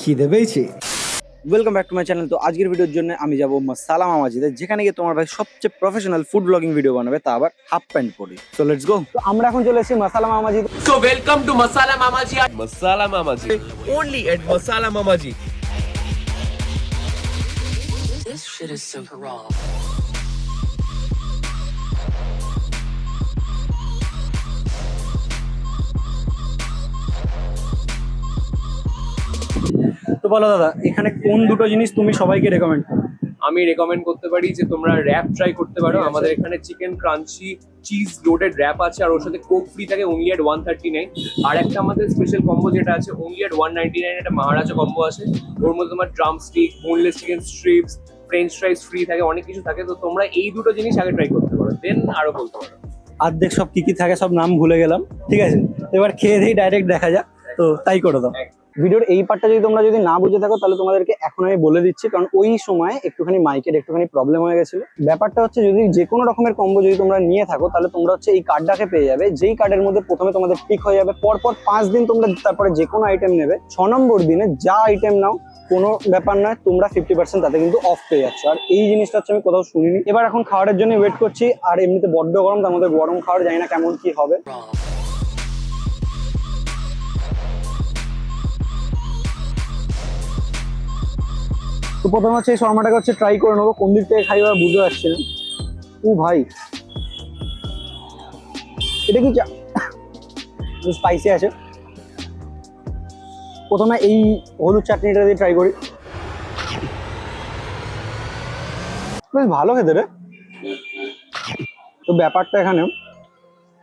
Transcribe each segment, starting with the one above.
খিদে পেয়েছে। Welcome back to my channel. তো আজকের ভিডিওর জন্য আমি যাব মাসালা মামাজিতে, যেখানে গিয়ে তোমার ভাই সবচেয়ে প্রফেশনাল ফুড ব্লগিং ভিডিও বানাবে, তা আবার হাফ প্যান্ট পরে। So let's go. তো আমরা এখন চলে এসেছি মাসালা মামাজিতে। So welcome to Masala Mamaji. Masala Mamaji. Only at Masala Mamaji. This shit is super raw. তো বলো দাদা, এখানে কোন দুটো জিনিস তুমি সবাইকে রেকমেন্ড করো? আমি রেকমেন্ড করতে পারি যে তোমরা র‍্যাপ ট্রাই করতে পারো। আমাদের এখানে chicken crunchy cheese loaded wrap আছে, আর ওর সাথে কোক ফ্রি থাকে অনলি এট 139। আর একটা আমাদের স্পেশাল কম্বো যেটা আছে অনলি এট 199, এটা মহারাজা কম্বো আছে। ওর মধ্যে তোমার drum stick, boneless chicken strips, French ফ্রাইজ free থাকে, অনেক কিছু থাকে। তো তোমরা এই দুটো জিনিস আগে ট্রাই করতে পারো, দেন আরো বলতে পারো। অর্ধেক সব কি কি থাকে সব নাম ভুলে গেলাম, ঠিক আছে? এবার খেয়ে দিয়ে ডাইরেক্ট দেখা যাক, তো তাই করে দাও। ভিডিওর এই পার্টটা যদি তোমরা না বুঝে থাকো, তাহলে তোমাদেরকে এখন আমি বলে দিচ্ছি, কারণ ওই সময় একটুখানি মাইকের একটুখানি প্রবলেম হয়ে গেছিল। ব্যাপারটা হচ্ছে, যদি যে কোনো রকমের কম্বো যদি তোমরা নিয়ে থাকো, তাহলে তোমরা হচ্ছে এই কার্ডটাকে পেয়ে যাবে, যেই কার্ডের মধ্যে প্রথমে তোমাদের টিক হয়ে যাবে, পরপর 5 দিন তোমরা তারপরে যে কোনো আইটেম নেবে, 6 নম্বর দিনে যা আইটেম নাও কোনো ব্যাপার নয়, তোমরা 50% তাতে কিন্তু অফ পেয়ে যাচ্ছ। আর এই জিনিসটা হচ্ছে আমি কোথাও শুনিনি। এবার এখন খাওয়ার জন্য ওয়েট করছি, আর এমনিতে বড্ড গরম, তার মধ্যে গরম খাওয়ার জানি না কেমন কি হবে। তো প্রথমে হচ্ছে এই শর্মাটাকে হচ্ছে ট্রাই করে নেবো, কোন দিক থেকে খাই আর বুঝতে পারছি না। ও ভাই, এটা কি স্পাইসি আছে। প্রথমে এই হলুদ চাটনিটা দিয়ে ট্রাই করি, বেশ ভালো খেতে রে। তো ব্যাপারটা এখানে,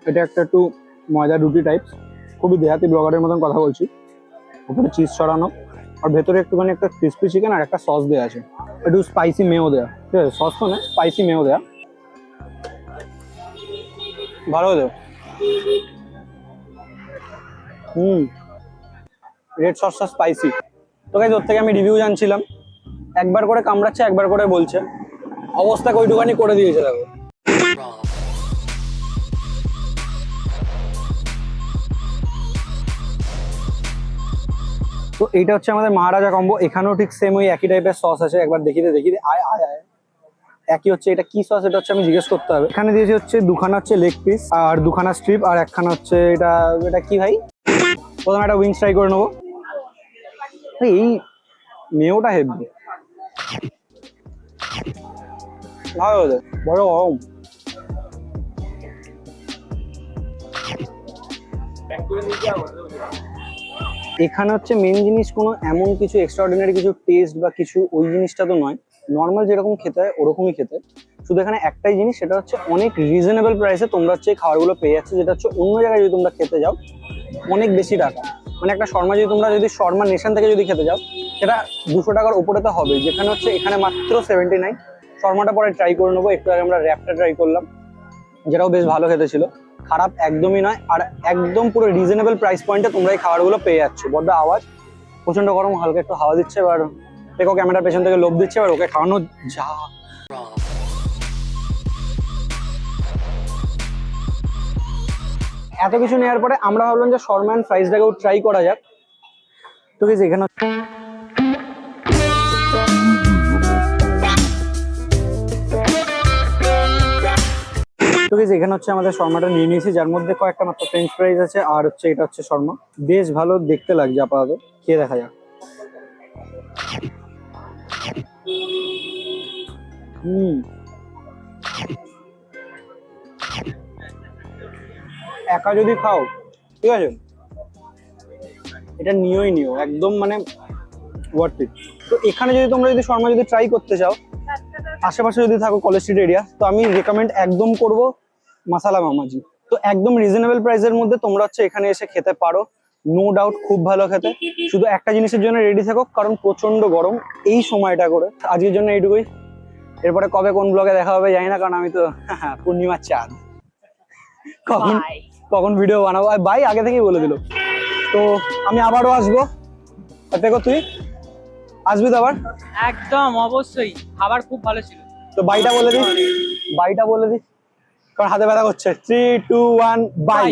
এটা একটা একটু ময়দা রুটি টাইপ, খুবই দেহাতি ব্লগারের মতন কথা বলছি। উপরে চিজ ছড়ানো, আর ভেতরে একটুখানি একটা ক্রিসপি চিকেন আর একটা সস দেওয়া আছে, একটু স্পাইসি মেও দেওয়া। ঠিক আছে, সস তো না, স্পাইসি মেও দেওয়া, ভালো দেও। রেড সসটা স্পাইসি। তো গাইস, ওর থেকে আমি রিভিউ জানছিলাম, একবার করে কামড়াচ্ছে, একবার করে বলছে, অবস্থা ওইটুখানি করে দিয়েছে দেখো। তো এইটা হচ্ছে আমাদের মহারাজা কম্বো। এখানেও ঠিক সেম ওই একই টাইপের সস আছে, একবার দেখিয়ে আয় আয় আয়। একই হচ্ছে, এটা কি সস এটা হচ্ছে আমি জিজ্ঞেস করতে হবে। এখানে দিয়েছি হচ্ছে দুখানা হচ্ছে লেগ পিস, আর দুখানা স্ট্রিপ, আর একখানা হচ্ছে এটা এটা কি ভাই। প্রথমে একটা উইংস ট্রাই করে নেবো। এই মেয়োটা হেভি ভালো হতো, বড় গরম। এখানে হচ্ছে মেন জিনিস, কোনো এমন কিছু এক্সট্রাঅর্ডিনারি কিছু টেস্ট বা কিছু ওই জিনিসটা তো নয়, নর্মাল যেরকম খেতে হয় ওরকমই খেতে। শুধু এখানে একটাই জিনিস, সেটা হচ্ছে অনেক রিজনেবল প্রাইসে তোমরা হচ্ছে এই খাবারগুলো পেয়ে যাচ্ছে, যেটা হচ্ছে অন্য জায়গায় যদি তোমরা খেতে যাও অনেক বেশি টাকা। মানে একটা শর্মা যদি শর্মা নেশন থেকে যদি খেতে যাও, সেটা 200 টাকার উপরে তো হবে, যেখানে হচ্ছে এখানে মাত্র 79। শর্মাটা পরে ট্রাই করে নেবো। একটু আগে আমরা র্যাপটা ট্রাই করলাম, যেটাও বেশ ভালো খেতে ছিল, খারাপ একদমই নয়। আর একদম পুরো রিজনেবল প্রাইস পয়েন্টে তোমরা এই খাবারগুলো পেয়ে যাচ্ছ। বড্ড আওয়াজ, প্রচন্ড গরম, হালকা একটু হাওয়া দিচ্ছে। এবার দেখো ক্যামেরার পেছন থেকে লোভ দিচ্ছে, এবার ওকে খাওয়ানো যা। এত কিছু নেওয়ার পরে আমরা ভাবলাম যে শর্মা এন্ড ফ্রাইসটাকেও ট্রাই করা যাক। তো কি এখানে এখানে হচ্ছে আমাদের শর্মাটা নিয়ে নিয়েছি, যার মধ্যে কয়েকটা মাত্র ফ্রেঞ্চ ফ্রাইজ আছে, আর হচ্ছে এটা হচ্ছে শর্মা। বেশ ভালো দেখতে লাগছে আপাতত, খেয়ে দেখা যাক। একা যদি খাও ঠিক আছে, এটা নিও একদম, মানে ওয়ার্থ ইট। তো এখানে যদি তোমরা শর্মা ট্রাই করতে চাও, আশেপাশে যদি থাকো কলেজ স্ট্রিট এরিয়া, তো আমি রেকমেন্ড একদম করব মাসালা মামাজি। তো একদম রিজনেবল প্রাইসের মধ্যে তোমরা হচ্ছে এখানে এসে খেতে পারো, নো ডাউট খুব ভালো খেতে। শুধু একটা জিনিসের জন্য রেডি থাকো, কারণ প্রচন্ড গরম এই সময়টা করে। আজকের জন্য এইটুকুই, এরপরে কবে কোন ব্লগে দেখা হবে জানি না, কারণ আমি তো পূর্ণিমার চাঁদ, কখন ভিডিও বানাবো ভাই আগে থেকেই বলে দিল। তো আমি আবারও আসবো, দেখো তুই আসবি তো আবার? একদম অবশ্যই, খাবার খুব ভালো ছিল। তো বাইটা বলে দিস, কারণ হাতে ব্যথা করছে। 3, 2, 1 বাই।